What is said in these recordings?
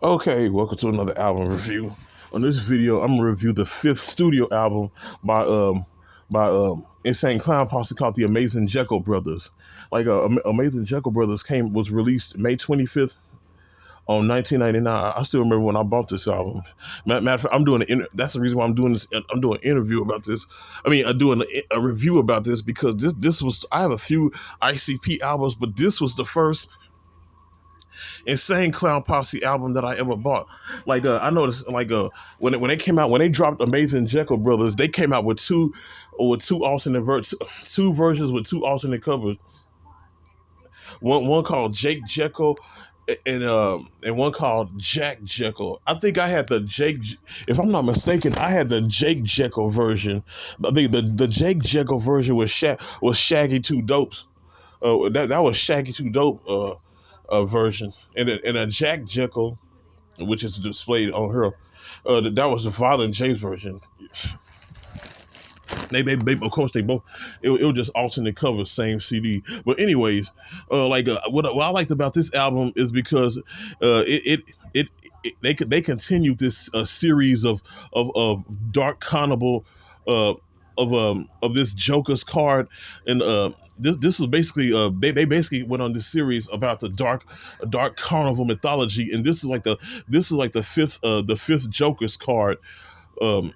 Okay, welcome to another album review. On this video, I'm gonna review the fifth studio album by Insane Clown Posse called the Amazing Jeckle Brothers. Amazing Jeckle Brothers was released May 25th on 1999. I still remember when I bought this album. Matter of fact, that's the reason why I'm doing this. I'm doing an interview about this. Doing a review about this because this was. I have a few ICP albums, but this was the first Insane Clown Posse album that I ever bought. I noticed when they came out, when they dropped Amazing Jekyll Brothers, they came out with two two versions with two alternate covers. One called Jake Jekyll and one called Jack Jekyll. I think I had the if I'm not mistaken, I had the Jake Jekyll version. I think the Jake Jekyll version was Shaggy Two Dopes. That was Shaggy Two Dope version, and a Jack Jekyll, which is displayed on her. That was the Violent James version. They of course they both it was just alternate covers, same CD. But anyways, what I liked about this album is because they continued this series of Dark Carnival of this Joker's card and this is basically they basically went on this series about the dark carnival mythology, and this is like the fifth Joker's card. um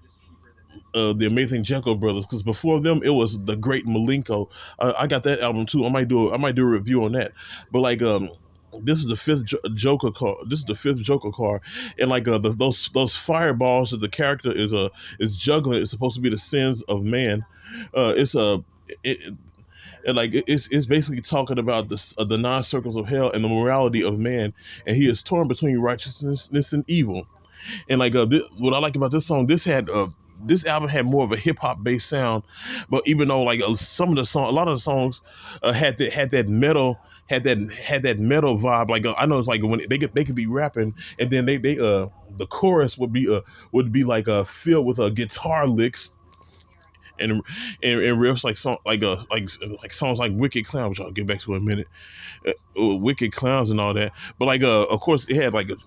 the Amazing Jekyll Brothers, because before them it was the Great Malenko. I got that album too. I might do a review on that. But this is the fifth Joker card. This is the fifth Joker card, and those fireballs that the character is juggling is supposed to be the sins of man. It's a it, and it's basically talking about the nine circles of hell and the morality of man, and he is torn between righteousness and evil. And what I like about this song, this album had more of a hip hop based sound, but even though a lot of the songs had that metal, had that metal vibe. I know it's like when they could be rapping, and then they the chorus would be filled with guitar licks and riffs like songs like Wicked Clown, which I'll get back to in a minute. Wicked Clowns and all that. But of course it had it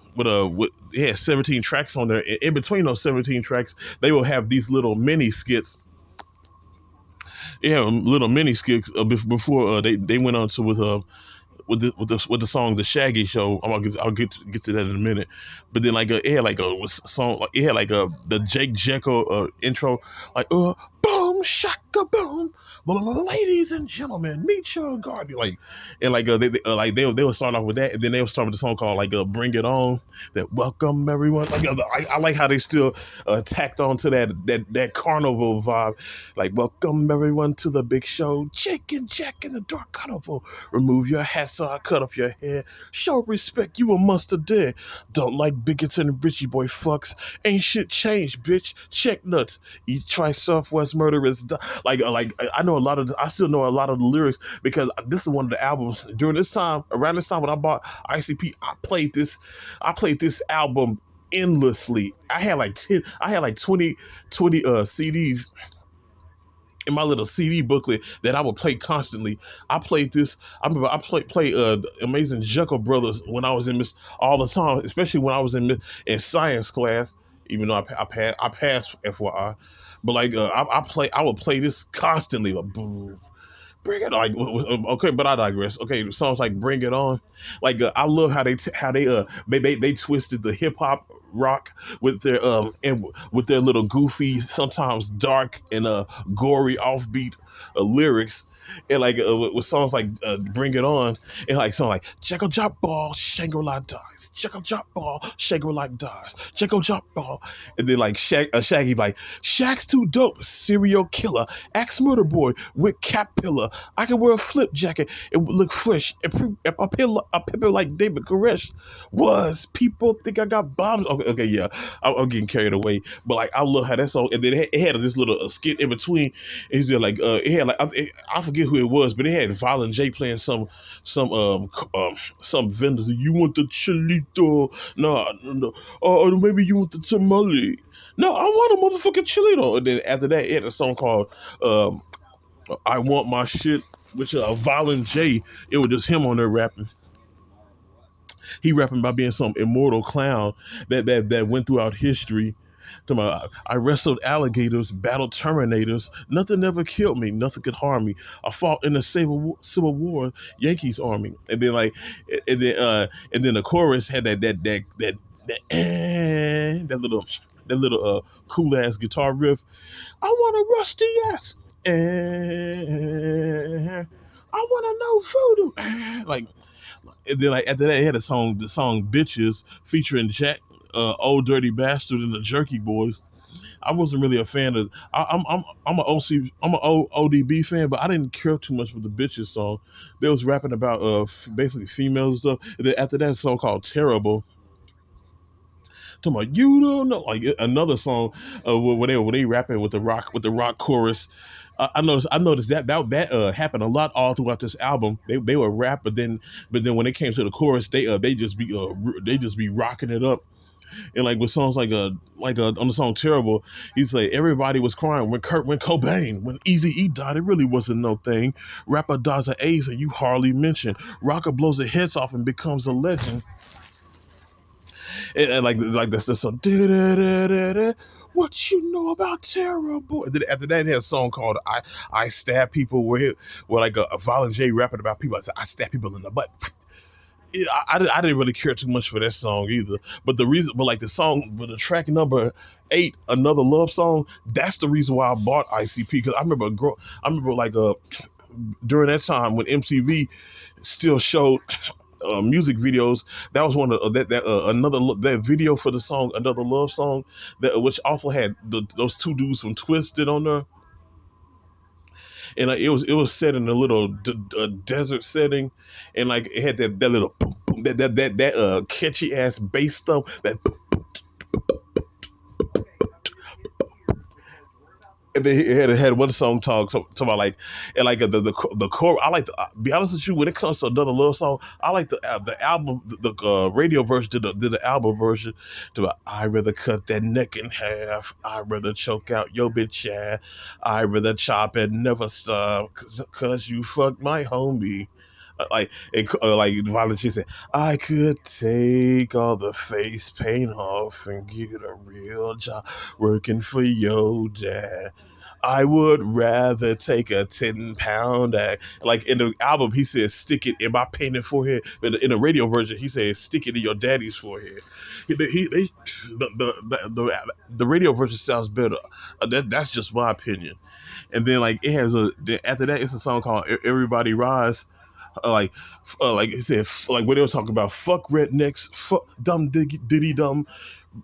had 17 tracks on there. In between those 17 tracks, they will have these little mini skits. Yeah, little mini skits before they went on to with the song "The Shaggy Show." I'll get to that in a minute. But then it had song, it had the Jake Jekyll intro, boom shaka boom, ladies and gentlemen, meet your guardian. They would start off with that, and then they would start with the song called "Bring It On." That welcome everyone. I like how they still tacked on to that carnival vibe. Welcome everyone to the big show, Jake and Jack in the dark carnival. Remove your hat so I cut off your hair. Show respect, you a mustard dare. Don't like bigots and Richie boy fucks. Ain't shit changed, bitch. Check nuts. Eat try Southwest murderers. I know I still know a lot of the lyrics because this is one of the albums around this time when I bought ICP. I played this album endlessly. I had like 20 CDs in my little CD booklet that I would play constantly. I played this. I remember I play Amazing Jekyll Brothers when I was all the time, especially when I was in science class. Even though I passed FYI, but I would play this constantly. Boom, bring it okay, but I digress. Okay, songs like "Bring It On," I love how they twisted the hip hop rock with their and with their little goofy, sometimes dark and gory offbeat lyrics. And with songs like "Bring It On," and song like "Jekyll Drop Ball, Shangri-La Dies," "Jekyll Drop Ball, Shangri-La Dies," "Jekyll Drop Ball," and then Shaggy "Shaq's too dope, serial killer, axe murder boy with cap pillar. I can wear a flip jacket, it would look fresh, and appear like David Koresh. Was people think I got bombs?" Okay, yeah, I'm getting carried away, but I love how that song. And then it had this little skit in between. And he's it had I forget who it was, but it had Violent J playing some vendors. "You want the chilito? No. Or maybe you want the tamale? No, I want a motherfucking chilito." And then after that, it had a song called "I Want My Shit," which Violent J. It was just him on there rapping. He rapping about being some immortal clown that went throughout history. Talking about, I wrestled alligators, battled terminators. Nothing ever killed me. Nothing could harm me. I fought in the Civil War, Yankees army. And then the chorus had that little cool ass guitar riff. I want a rusty axe. And I want to know voodoo. Like, and then like after that, he had the song "Bitches" featuring Jack, Old Dirty Bastard, and the Jerky Boys. I wasn't really a fan of. I'm a ODB fan, but I didn't care too much for the "Bitches" song. They was rapping about basically females and stuff. And then after that, song called "Terrible." Talking about you don't know, like another song where they rapping with the rock chorus. I noticed that happened a lot all throughout this album. They would rap, but then when it came to the chorus, they just be rocking it up. And like with songs like on the song "Terrible," he's like everybody was crying when Cobain, when Easy E died. It really wasn't no thing. Rapper dies of AIDS and you hardly mention. Rocker blows their heads off and becomes a legend. And like that's the song. Da-da-da-da-da. What you know about Terrible? And then after that, he had a song called "I Stab People," where like a Violent J rapping about people. I said, "I stab people in the butt." Yeah, I didn't really care too much for that song either. But like the track number 8, "Another Love Song," that's the reason why I bought ICP, because I remember like during that time when MTV still showed music videos. That was one of that video for the song "Another Love Song," that which also had those two dudes from Twisted on there. And like it was set in a little desert setting, and like it had that little boom, boom, that catchy ass bass stump that boom, and then he had one song talk about like, and like the core. I like to be honest with you, when it comes to "Another Love Song," I like the album, the radio version did the album version to "I'd rather cut that neck in half. I'd rather choke out your bitch ass. I'd rather chop and never stop, cause you fucked my homie." Like Violent She said, "I could take all the face paint off and get a real job working for your dad. I would rather take a 10 pound act." Like in the album, he says, "Stick it in my painted forehead." But in the radio version, he says, "Stick it in your daddy's forehead." The radio version sounds better. That's just my opinion. And then like it has after that, it's a song called "Everybody Rise." Like, like he said, like when they were talking about fuck rednecks, fuck dumb diddy dumb,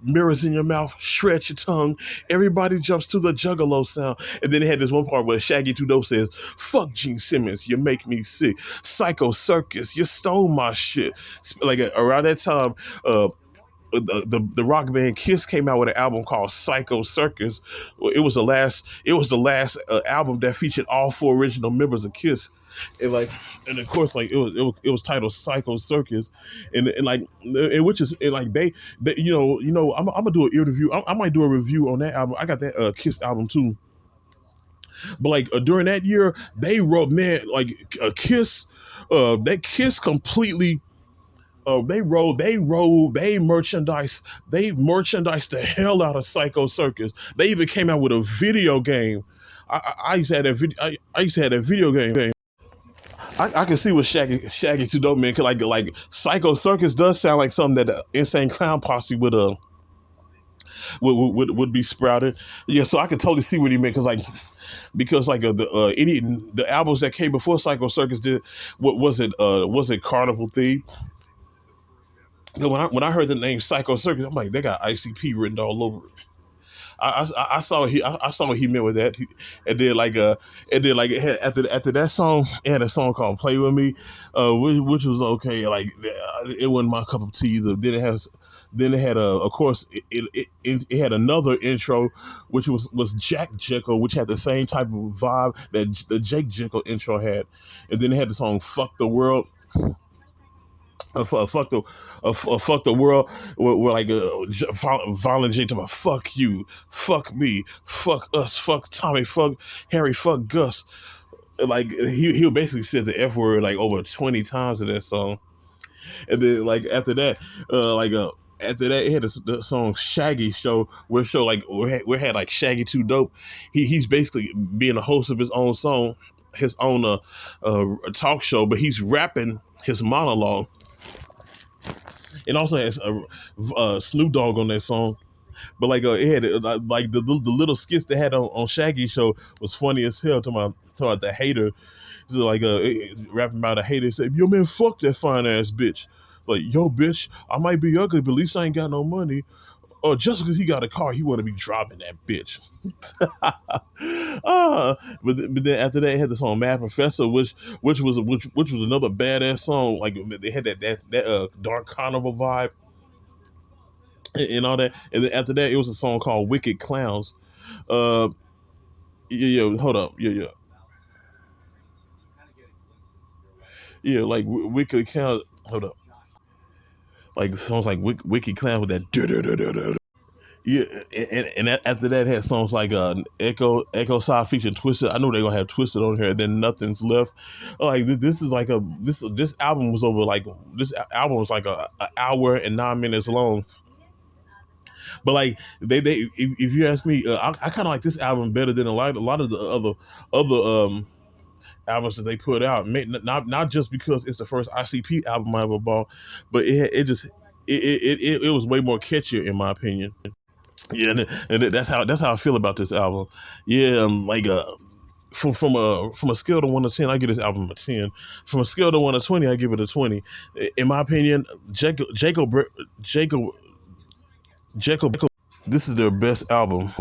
mirrors in your mouth, shred your tongue. Everybody jumps to the juggalo sound. And then they had this one part where Shaggy 2 Dope says, "Fuck Gene Simmons, you make me sick. Psycho Circus, you stole my shit." Like around that time, the rock band Kiss came out with an album called Psycho Circus. Well, it was the last album that featured all 4 original members of Kiss. And like, and of course, like it was titled Psycho Circus, and like, and which is and like they I'm gonna do an ear review. I might do a review on that album. I got that Kiss album too. But like during that year, they wrote, man, like Kiss, that Kiss completely. They merchandise the hell out of Psycho Circus. They even came out with a video game. I used to have that video. I used to have that video game. I can see what Shaggy 2 Dope Man, 'cause like Psycho Circus does sound like something that the Insane Clown Posse would be sprouted. Yeah, so I can totally see what he meant, because the albums that came before Psycho Circus did, what was it Carnival Thief? When I heard the name Psycho Circus, I'm like, they got ICP written all over it. I saw what he meant with that. And then it had, after that song, it had a song called "Play with Me," which was okay. Like it wasn't my cup of tea either. Then it had of course it had another intro, which was Jeckle, which had the same type of vibe that the Jake Jekyll intro had. And then it had the song "Fuck the World." Fuck the world, where like Violent J talking about "fuck you, fuck me, fuck us, fuck Tommy, fuck Harry, fuck Gus." Like he basically said the F word like over 20 times in that song. And then like after that, it had the song Shaggy Show, where had like Shaggy Too Dope. He's basically being a host of his own song, his own talk show, but he's rapping his monologue. It also has Snoop Dogg on that song. But like it had like the little skits they had on Shaggy Show was funny as hell. To my the hater, like rapping about a hater, say, "Yo man, fuck that fine ass bitch." Like, yo bitch, I might be ugly, but at least I ain't got no money. Or just because he got a car, he want to be dropping that bitch. But then after that, he had the song "Mad Professor," which was another badass song. Like they had that dark carnival vibe and all that. And then after that, it was a song called "Wicked Clowns." Uh, yeah, hold up, yeah, like Wicked Clowns. Hold up, like songs like Wicked Clowns with that. Yeah, after that had songs like Echo Side featuring Twisted. I know they're gonna have Twisted on here. And then Nothing's Left. Like this is like this album was over like this album was like a hour and 9 minutes long. But like if you ask me, I kind of like this album better than a lot of the other albums that they put out. Not just because it's the first ICP album I ever bought, but it was way more catchier in my opinion. Yeah, that's how I feel about this album. Yeah, like from a scale to 1 to 10, I give this album a 10. From a scale to 1 to 20, I give it a 20. In my opinion, Jacob, this is their best album.